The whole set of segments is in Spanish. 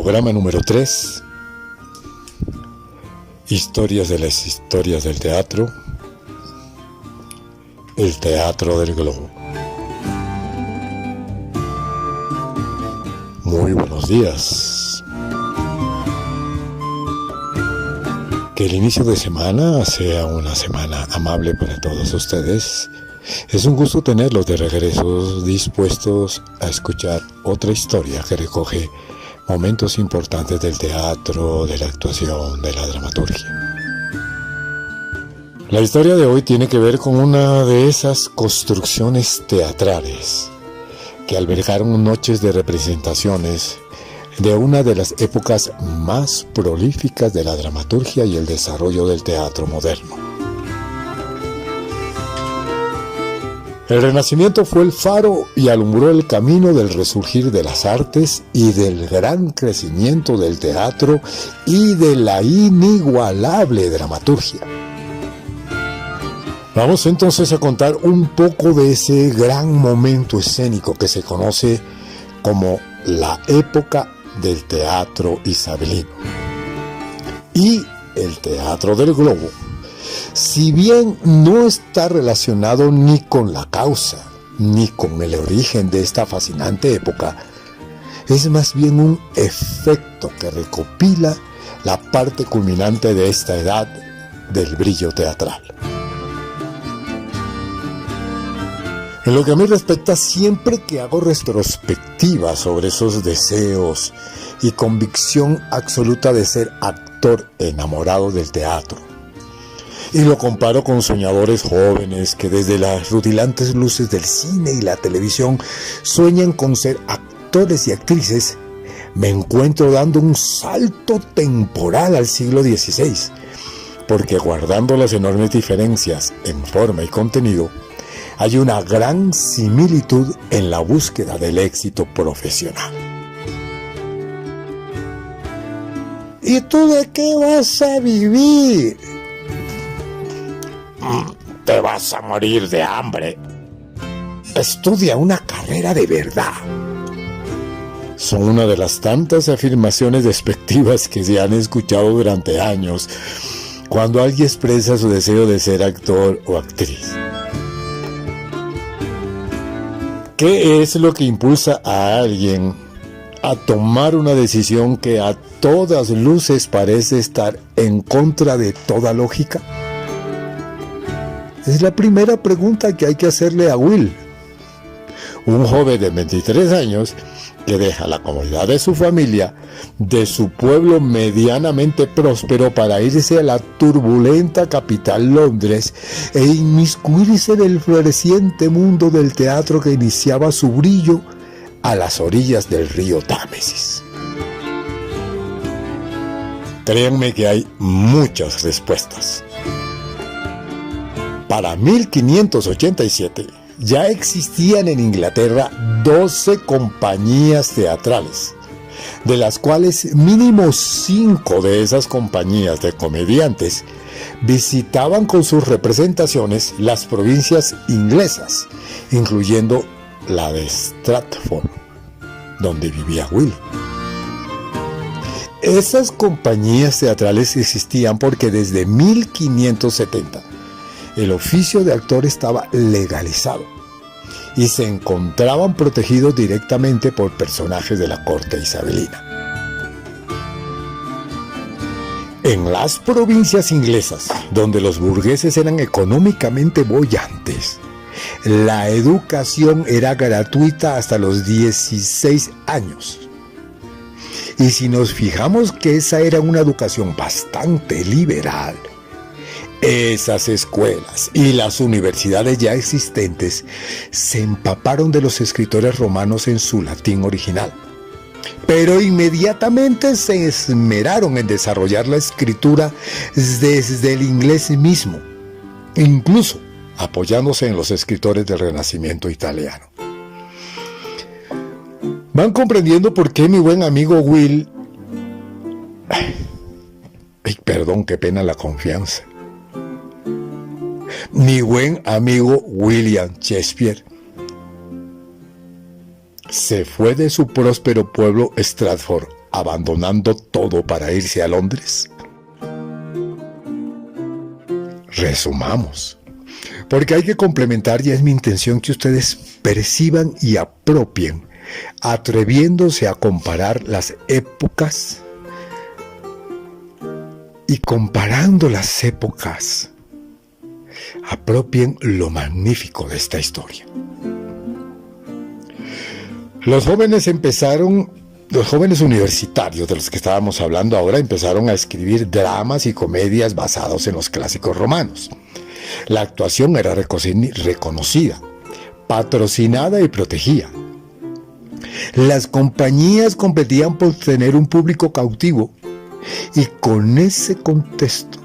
Programa número 3. Historias de las historias del teatro. El Teatro del Globo. Muy buenos días. Que el inicio de semana sea una semana amable para todos ustedes. Es un gusto tenerlos de regreso, dispuestos a escuchar otra historia que recoge momentos importantes del teatro, de la actuación, de la dramaturgia. La historia de hoy tiene que ver con una de esas construcciones teatrales que albergaron noches de representaciones de una de las épocas más prolíficas de la dramaturgia y el desarrollo del teatro moderno. El Renacimiento fue el faro y alumbró el camino del resurgir de las artes y del gran crecimiento del teatro y de la inigualable dramaturgia. Vamos entonces a contar un poco de ese gran momento escénico que se conoce como la época del teatro isabelino. Y el Teatro del Globo, si bien no está relacionado ni con la causa, ni con el origen de esta fascinante época, es más bien un efecto que recopila la parte culminante de esta edad del brillo teatral. En lo que a mí respecta, siempre que hago retrospectiva sobre esos deseos y convicción absoluta de ser actor enamorado del teatro, y lo comparo con soñadores jóvenes que desde las rutilantes luces del cine y la televisión sueñan con ser actores y actrices, me encuentro dando un salto temporal al siglo XVI, porque guardando las enormes diferencias en forma y contenido, hay una gran similitud en la búsqueda del éxito profesional. ¿Y tú de qué vas a vivir? Te vas a morir de hambre. Estudia una carrera de verdad. Son una de las tantas afirmaciones despectivas que se han escuchado durante años cuando alguien expresa su deseo de ser actor o actriz. ¿Qué es lo que impulsa a alguien a tomar una decisión que a todas luces parece estar en contra de toda lógica? Es la primera pregunta que hay que hacerle a Will, un joven de 23 años que deja la comodidad de su familia, de su pueblo medianamente próspero para irse a la turbulenta capital Londres e inmiscuirse en el floreciente mundo del teatro que iniciaba su brillo a las orillas del río Támesis. Créanme que hay muchas respuestas. Para 1587 ya existían en Inglaterra 12 compañías teatrales, de las cuales mínimo 5 de esas compañías de comediantes visitaban con sus representaciones las provincias inglesas, incluyendo la de Stratford, donde vivía Will. Esas compañías teatrales existían porque desde 1570 el oficio de actor estaba legalizado y se encontraban protegidos directamente por personajes de la corte isabelina. En las provincias inglesas, donde los burgueses eran económicamente bollantes, la educación era gratuita hasta los 16 años. Y si nos fijamos que esa era una educación bastante liberal, esas escuelas y las universidades ya existentes se empaparon de los escritores romanos en su latín original, pero inmediatamente se esmeraron en desarrollar la escritura desde el inglés mismo, incluso apoyándose en los escritores del Renacimiento italiano. Van comprendiendo por qué mi buen amigo Will... perdón, qué pena la confianza. Mi buen amigo William Shakespeare se fue de su próspero pueblo Stratford abandonando todo para irse a Londres? Resumamos, porque hay que complementar, y es mi intención que ustedes perciban y apropien, atreviéndose a comparar las épocas y comparando las épocas, apropien lo magnífico de esta historia. Los jóvenes universitarios de los que estábamos hablando ahora empezaron a escribir dramas y comedias basados en los clásicos romanos. La actuación era reconocida, patrocinada y protegida. Las compañías competían por tener un público cautivo, y con ese contexto,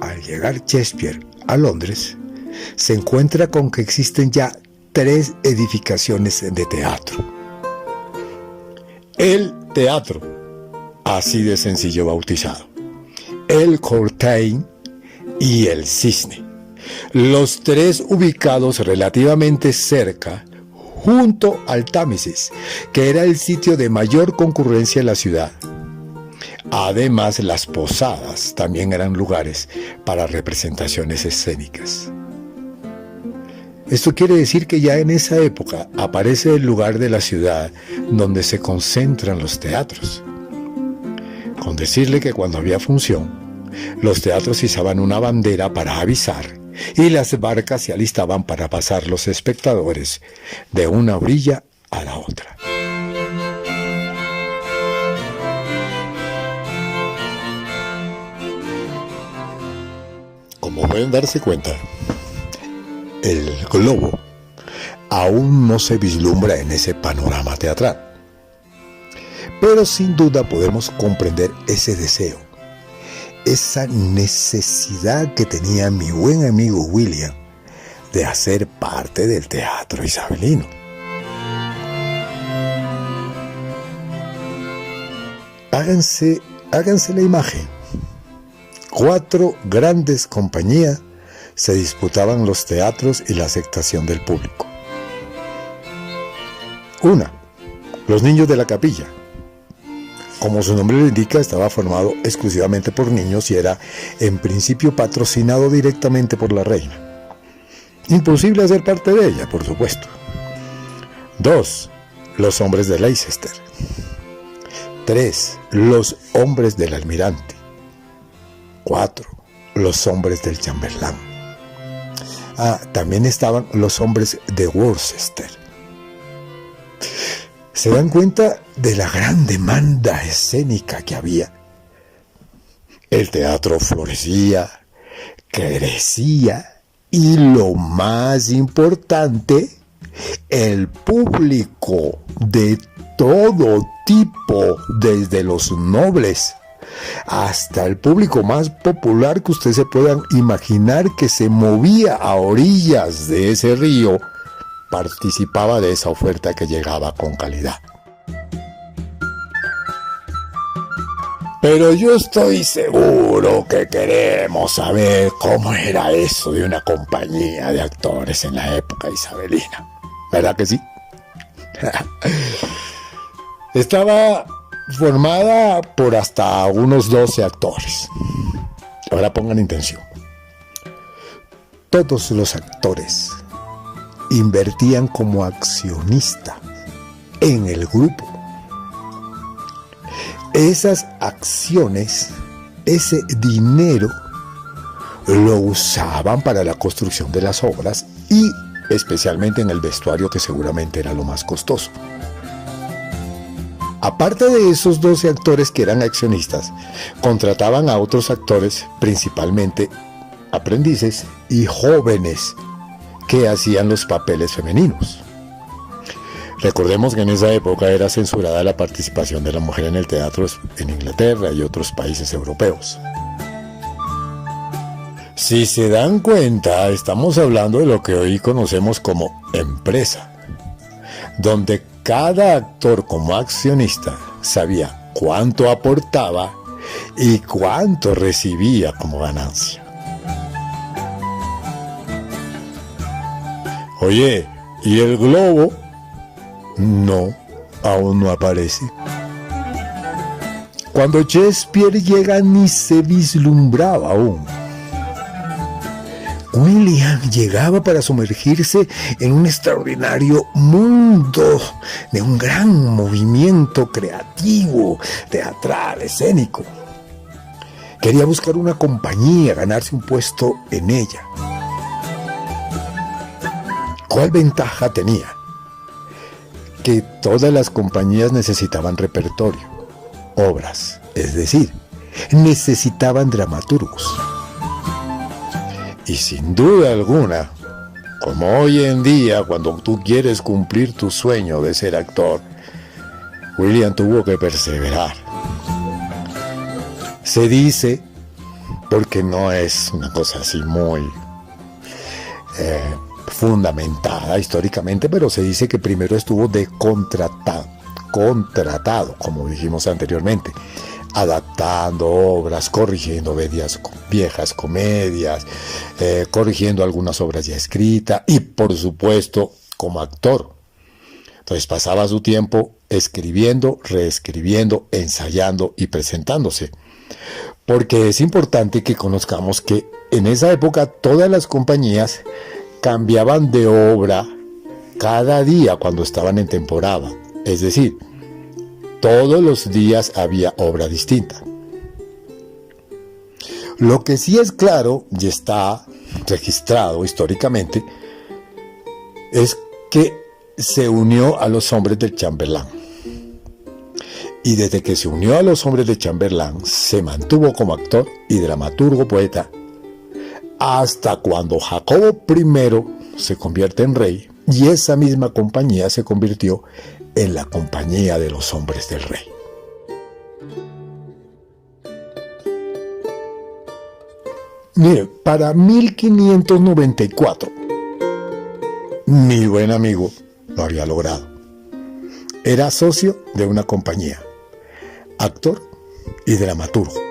al llegar Shakespeare a Londres, se encuentra con que existen ya 3 edificaciones de teatro. El teatro, así de sencillo bautizado, el Courtauld y el Cisne, los 3 ubicados relativamente cerca, junto al Támesis, que era el sitio de mayor concurrencia en la ciudad. Además, las posadas también eran lugares para representaciones escénicas. Esto quiere decir que ya en esa época aparece el lugar de la ciudad donde se concentran los teatros. Con decirle que cuando había función, los teatros izaban una bandera para avisar y las barcas se alistaban para pasar los espectadores de una orilla a la otra. Como pueden darse cuenta, el globo aún no se vislumbra en ese panorama teatral. Pero sin duda podemos comprender ese deseo, esa necesidad que tenía mi buen amigo William de hacer parte del teatro isabelino. Háganse la imagen. 4 grandes compañías se disputaban los teatros y la aceptación del público. Una, los niños de la capilla. Como su nombre lo indica, estaba formado exclusivamente por niños y era en principio patrocinado directamente por la reina. Imposible hacer parte de ella, por supuesto. 2, los hombres de Leicester. 3, los hombres del almirante. 4, los hombres del chambelán. También estaban los hombres de Worcester. ¿Se dan cuenta de la gran demanda escénica que había? El teatro florecía, crecía y lo más importante, el público de todo tipo, desde los nobles hasta el público más popular que ustedes se puedan imaginar que se movía a orillas de ese río, participaba de esa oferta que llegaba con calidad. Pero yo estoy seguro que queremos saber cómo era eso de una compañía de actores en la época isabelina. ¿Verdad que sí? Estaba formada por hasta unos 12 actores. Ahora pongan intención. Todos los actores invertían como accionistas en el grupo. Esas acciones, ese dinero, lo usaban para la construcción de las obras y especialmente en el vestuario, que seguramente era lo más costoso. Aparte de esos 12 actores que eran accionistas, contrataban a otros actores, principalmente aprendices y jóvenes, que hacían los papeles femeninos. Recordemos que en esa época era censurada la participación de la mujer en el teatro en Inglaterra y otros países europeos. Si se dan cuenta, estamos hablando de lo que hoy conocemos como empresa, donde cada actor como accionista sabía cuánto aportaba y cuánto recibía como ganancia. Oye, ¿y el globo? No, aún no aparece. Cuando Shakespeare llega ni se vislumbraba aún. William llegaba para sumergirse en un extraordinario mundo de un gran movimiento creativo, teatral, escénico. Quería buscar una compañía, ganarse un puesto en ella. ¿Cuál ventaja tenía? Que todas las compañías necesitaban repertorio, obras, es decir, necesitaban dramaturgos. Y sin duda alguna, como hoy en día, cuando tú quieres cumplir tu sueño de ser actor, William tuvo que perseverar. Se dice, porque no es una cosa así muy fundamentada históricamente, pero se dice que primero estuvo contratado, como dijimos anteriormente, adaptando obras, corrigiendo viejas comedias, corrigiendo algunas obras ya escritas y, por supuesto, como actor. Entonces pasaba su tiempo escribiendo, reescribiendo, ensayando y presentándose. Porque es importante que conozcamos que en esa época todas las compañías cambiaban de obra cada día cuando estaban en temporada. Es decir, todos los días había obra distinta. Lo que sí es claro y está registrado históricamente es que se unió a los hombres del chambelán. Y desde que se unió a los hombres de Chamberlain, se mantuvo como actor y dramaturgo poeta hasta cuando Jacobo I se convierte en rey y esa misma compañía se convirtió en la Compañía de los Hombres del Rey. Mire, para 1594, mi buen amigo lo había logrado. Era socio de una compañía, actor y dramaturgo.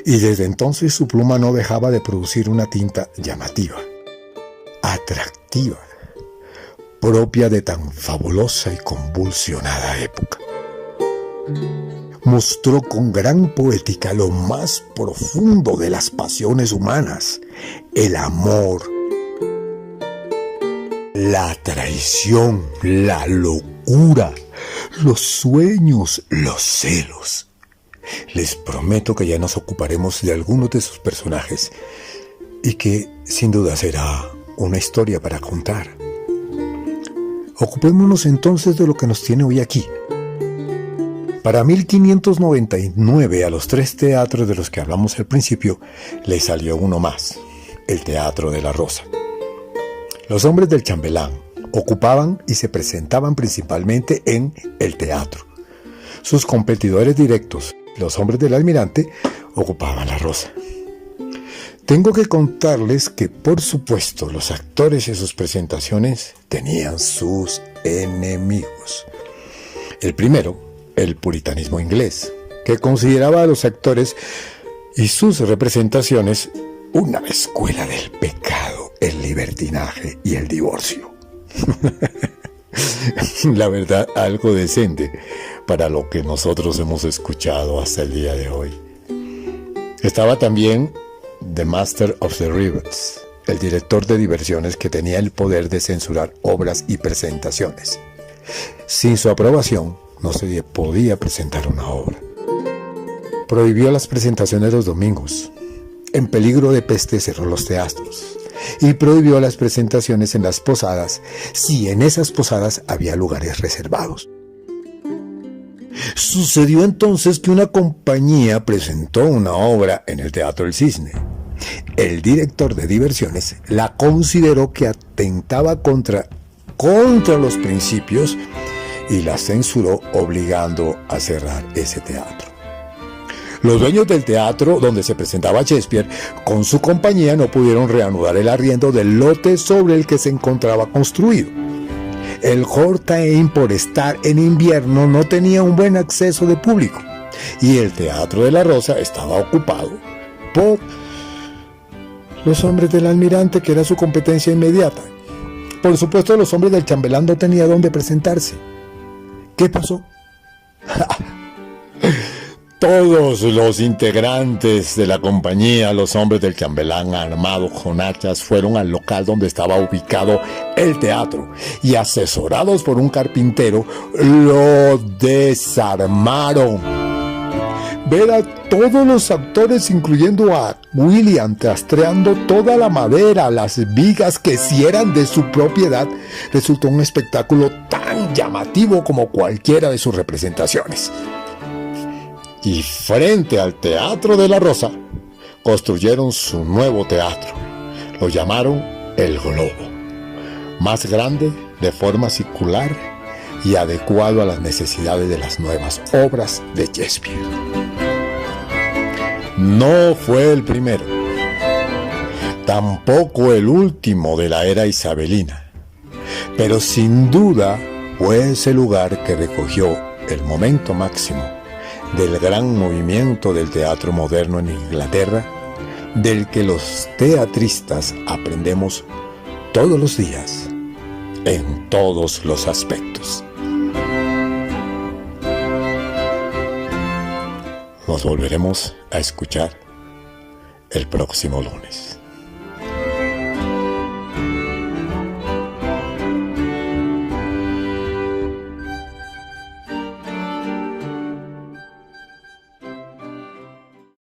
Y desde entonces su pluma no dejaba de producir una tinta llamativa, atractiva, propia de tan fabulosa y convulsionada época. Mostró con gran poética lo más profundo de las pasiones humanas, el amor, la traición, la locura, los sueños, los celos. Les prometo que ya nos ocuparemos de algunos de sus personajes y que sin duda será una historia para contar. Ocupémonos entonces de lo que nos tiene hoy aquí. Para 1599 a los 3 teatros de los que hablamos al principio le salió uno más, el Teatro de la Rosa. Los hombres del chambelán ocupaban y se presentaban principalmente en el teatro. Sus competidores directos, los hombres del almirante, ocupaban la Rosa. Tengo que contarles que, por supuesto, los actores en sus presentaciones tenían sus enemigos. El primero, el puritanismo inglés, que consideraba a los actores y sus representaciones una escuela del pecado, el libertinaje y el divorcio. La verdad, algo decente para lo que nosotros hemos escuchado hasta el día de hoy. Estaba también The Master of the Rivets, el director de diversiones que tenía el poder de censurar obras y presentaciones. Sin su aprobación, no se podía presentar una obra. Prohibió las presentaciones los domingos. En peligro de peste cerró los teatros. Y prohibió las presentaciones en las posadas, si en esas posadas había lugares reservados. Sucedió entonces que una compañía presentó una obra en el Teatro del Cisne. El director de diversiones la consideró que atentaba contra los principios y la censuró, obligando a cerrar ese teatro. Los dueños del teatro donde se presentaba Shakespeare con su compañía no pudieron reanudar el arriendo del lote sobre el que se encontraba construido. El Horta-Heim, por estar en invierno, no tenía un buen acceso de público y el Teatro de la Rosa estaba ocupado por los hombres del almirante, que era su competencia inmediata. Por supuesto, los hombres del chambelán no tenían dónde presentarse. ¿Qué pasó? Todos los integrantes de la compañía, los hombres del chambelán armados con hachas, fueron al local donde estaba ubicado el teatro y, asesorados por un carpintero, lo desarmaron. Ver a todos los actores, incluyendo a William, trastreando toda la madera, las vigas que sí eran de su propiedad, resultó un espectáculo tan llamativo como cualquiera de sus representaciones. Y frente al Teatro de la Rosa, construyeron su nuevo teatro. Lo llamaron El Globo. Más grande, de forma circular y adecuado a las necesidades de las nuevas obras de Shakespeare. No fue el primero, tampoco el último de la era isabelina, pero sin duda fue ese lugar que recogió el momento máximo del gran movimiento del teatro moderno en Inglaterra, del que los teatristas aprendemos todos los días, en todos los aspectos. Nos volveremos a escuchar el próximo lunes.